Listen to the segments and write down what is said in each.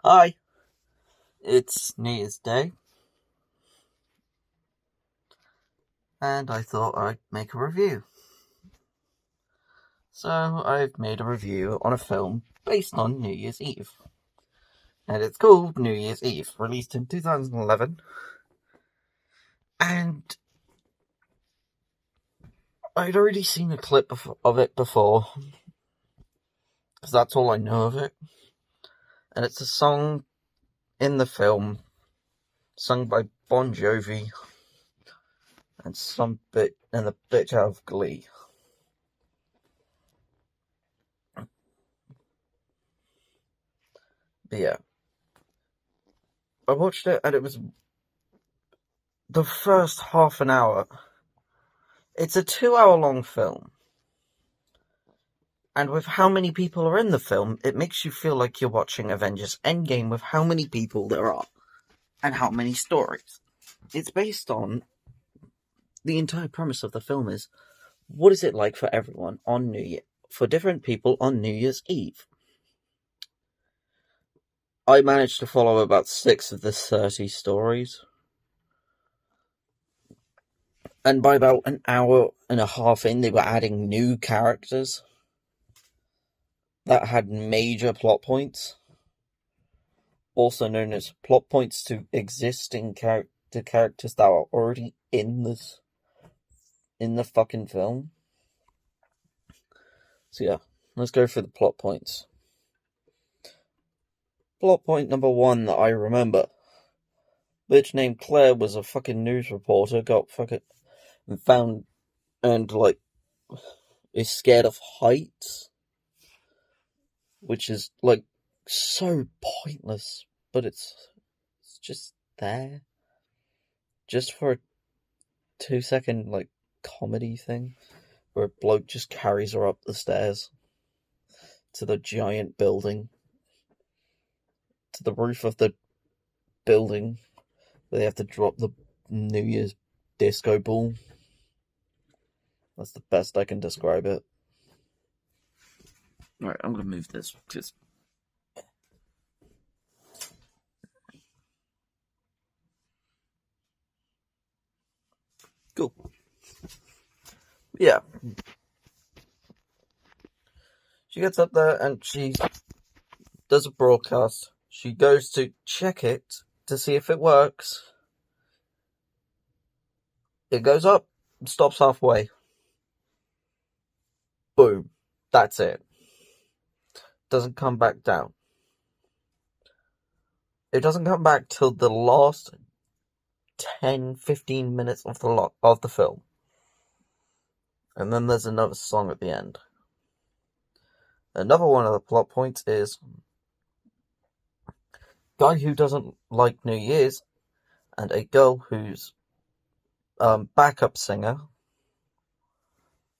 Hi, it's New Year's Day, and I thought I'd make a review. So, I've made a review on a film based on New Year's Eve, and it's called New Year's Eve, released in 2011, and I'd already seen a clip of it before, because that's all I know of it, and it's a song in the film, sung by Bon Jovi, and the bitch out of Glee. But yeah, I watched it, and it was the first half an hour. It's a 2 hour long film. And with how many people are in the film, it makes you feel like you're watching Avengers Endgame with how many people there are and how many stories. It's based on the entire premise of the film is what is it like for everyone on New Year, for different people on New Year's Eve. I managed to follow about 6 of the 30 stories. And by about an hour and a half in, they were adding new characters that had major plot points, also known as plot points to existing characters that are already in the fucking film. So yeah, let's go through the plot points. Plot point number 1 that I remember. Bitch named Claire was a fucking news reporter, got fucking found and is scared of heights, which is so pointless, but it's just there. Just for a 2-second comedy thing where a bloke just carries her up the stairs to the giant building, to the roof of the building where they have to drop the New Year's disco ball. That's the best I can describe it. Alright, I'm gonna move this because cool. Yeah. She gets up there and she does a broadcast. She goes to check it to see if it works. It goes up, stops halfway. Boom. That's it. Doesn't come back down. It doesn't come back till the last 10-15 minutes of the film. And then there's another song at the end. Another one of the plot points is guy who doesn't like New Year's and a girl who's backup singer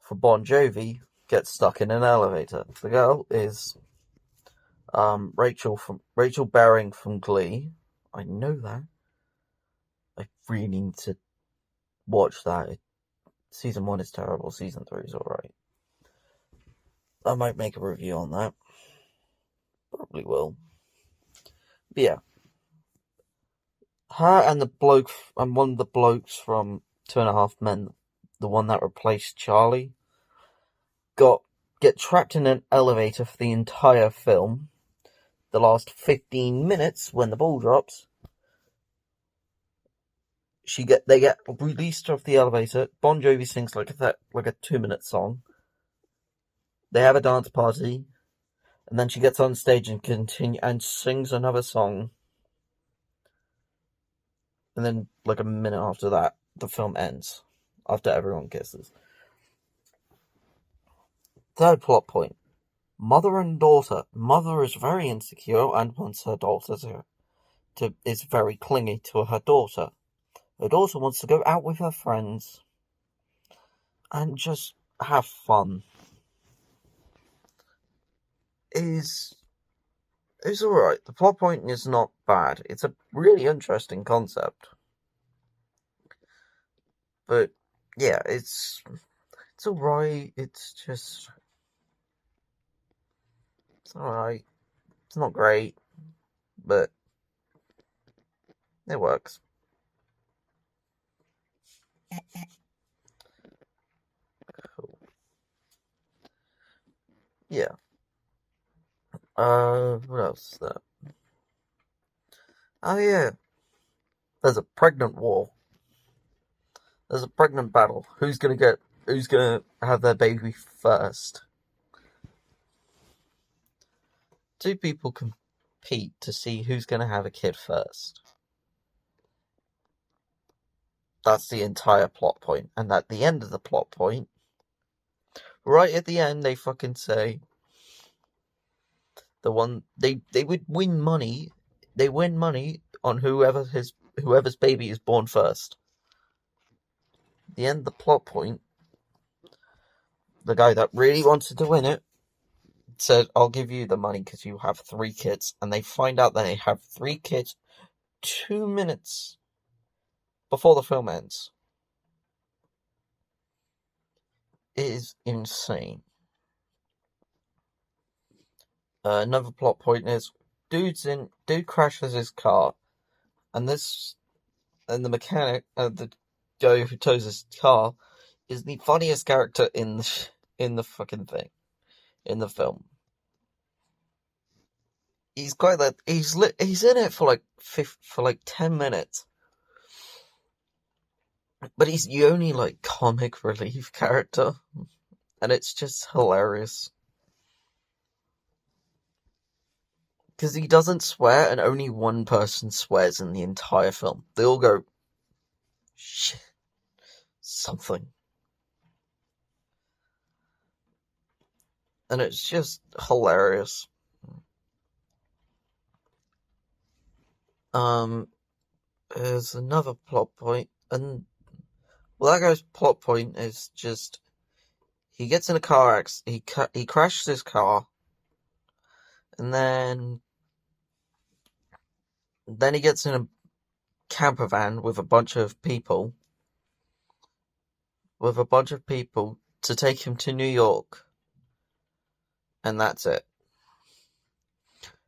for Bon Jovi gets stuck in an elevator. The girl is Rachel Berring from Glee. I know that. I really need to watch that. Season 1 is terrible. Season 3 is alright. I might make a review on that. Probably will. But yeah. Her and one of the blokes from Two and a Half Men, the one that replaced Charlie, get trapped in an elevator for the entire film. The last 15 minutes, when the ball drops, they get released off the elevator. Bon Jovi sings like a 2-minute song. They have a dance party, and then she gets on stage and sings another song. And then, a minute after that, the film ends. After everyone kisses. Third plot point. Mother and daughter. Mother is very insecure and wants her daughter is very clingy to her daughter. Her daughter wants to go out with her friends and just have fun. Is alright. The plot point is not bad. It's a really interesting concept. But yeah, it's alright. It's alright. It's not great. but it works. Cool. Yeah. What else is there? Oh yeah, there's a pregnant war. There's a pregnant battle. Who's gonna have their baby first? Two people compete to see who's gonna have a kid first. That's the entire plot point. And at the end of the plot point, right at the end, they fucking say they would win money. They win money on whoever's baby is born first. The end of the plot point, the guy that really wanted to win it said, I'll give you the money because you have 3 kids. And they find out that they have 3 kids 2 minutes before the film ends. It is insane. Another plot point is dude crashes his car, and the mechanic, the guy who tows his car, is the funniest character in the fucking thing, in the film. He's quite that. He's in it for like 10 minutes, but he's the only like comic relief character, and it's just hilarious because he doesn't swear, and only one person swears in the entire film. They all go shit, something, and it's just hilarious. There's another plot point, and well, that guy's plot point is just he gets in a car accident. He crashes his car, and then he gets in a camper van with a bunch of people to take him to New York, and that's it.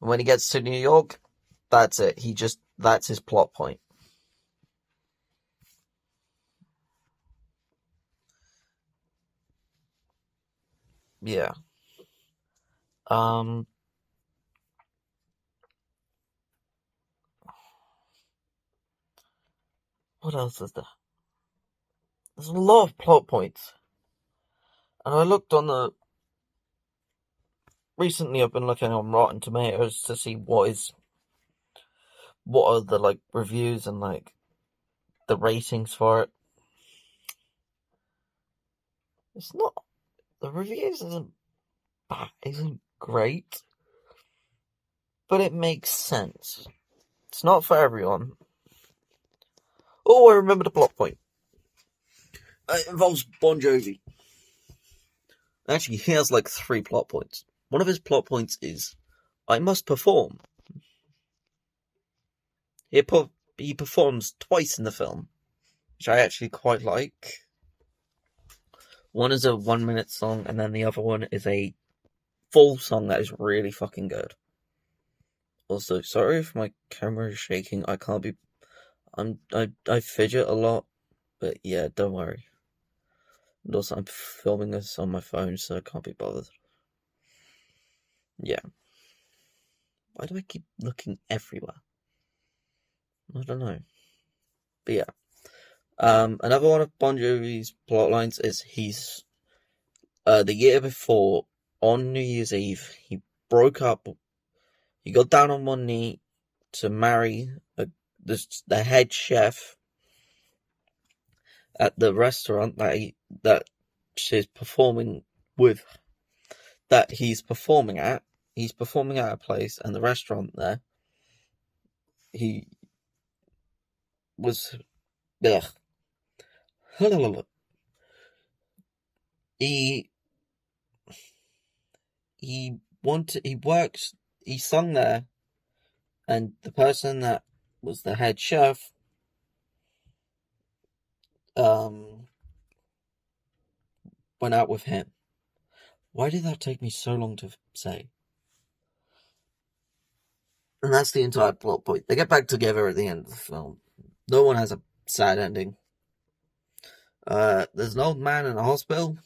And when he gets to New York, that's it. That's his plot point. Yeah. What else is there? There's a lot of plot points. And I looked on recently I've been looking on Rotten Tomatoes to see what are the like reviews and like the ratings for it. It's not, the reviews isn't great, but it makes sense. It's not for everyone. Oh, I remember the plot point. It involves Bon Jovi. Actually, he has like 3 plot points. One of his plot points is, I must perform. He performs twice in the film, which I actually quite like. One is a 1-minute song, and then the other one is a full song that is really fucking good. Also, sorry if my camera is shaking. I can't be. I fidget a lot, but yeah, don't worry. And also, I'm filming this on my phone, so I can't be bothered. Yeah. Why do I keep looking everywhere? I don't know. But yeah. Another one of Bon Jovi's plot lines is the year before, on New Year's Eve, he broke up. He got down on one knee to marry the head chef at the restaurant that she's performing with, that he's performing at. He's performing at a place, and the restaurant there, he was, ugh. he he sung there, and the person that was the head chef went out with him. Why did that take me so long to say? And that's the entire plot point. They get back together at the end of the film. No one has a sad ending. There's an old man in a hospital.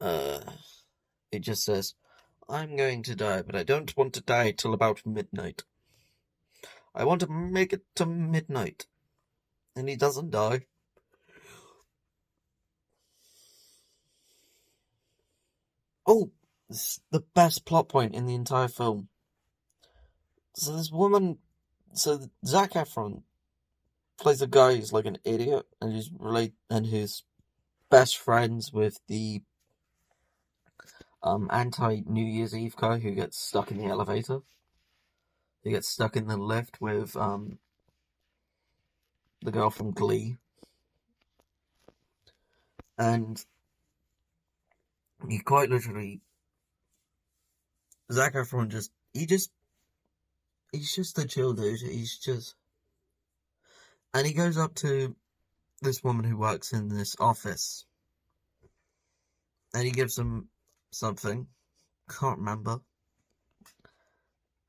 It just says, I'm going to die, but I don't want to die till about midnight. I want to make it to midnight. And he doesn't die. Oh, this is the best plot point in the entire film. So this woman, so Zac Efron plays a guy who's like an idiot, and he's best friends with the anti-New Year's Eve guy who gets stuck in the elevator. He gets stuck in the lift with the girl from Glee. And he quite literally, Zac Efron he's just a chill dude. And he goes up to this woman who works in this office, and he gives him something, can't remember,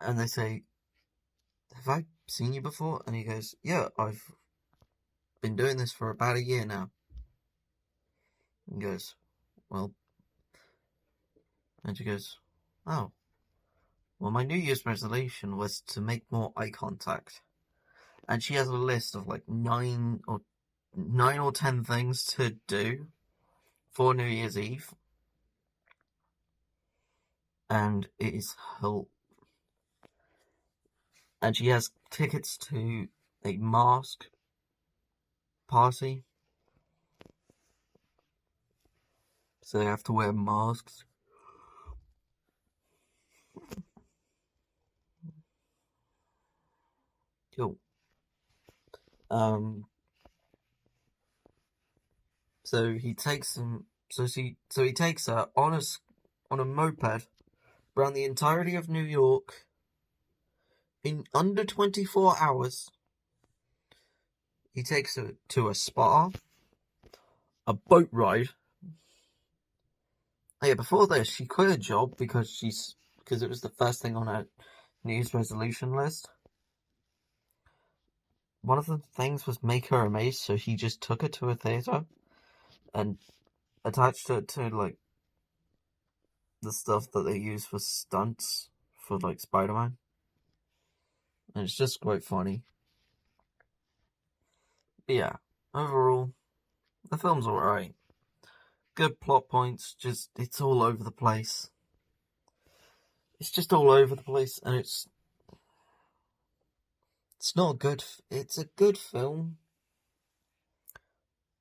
and they say, have I seen you before? And he goes, yeah, I've been doing this for about a year now. And he goes, well, and she goes, oh, well, my New Year's resolution was to make more eye contact. And she has a list of like 9 or 10 things to do for New Year's Eve. And it is and she has tickets to a mask party. So they have to wear masks. Cool. So he takes them. So he takes her on a moped around the entirety of New York in under 24 hours. He takes her to a spa, a boat ride. Oh yeah, before this, she quit her job because it was the first thing on her New Year's resolution list. One of the things was make her a mace, so he just took her to a theater and attached her to like the stuff that they use for stunts for like Spider-Man. And it's just quite funny. But yeah, overall, the film's alright. Good plot points, just it's all over the place. It's just all over the place, and it's not good. It's a good film,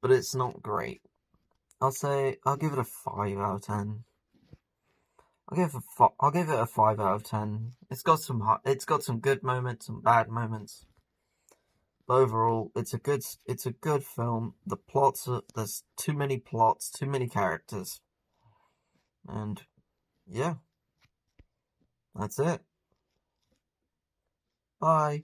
but it's not great. I'll give it a 5 out of 10. I'll give it a 5 out of 10. It's got some good moments, some bad moments. But overall, it's a good film. There's too many plots, too many characters. And yeah. That's it. Bye.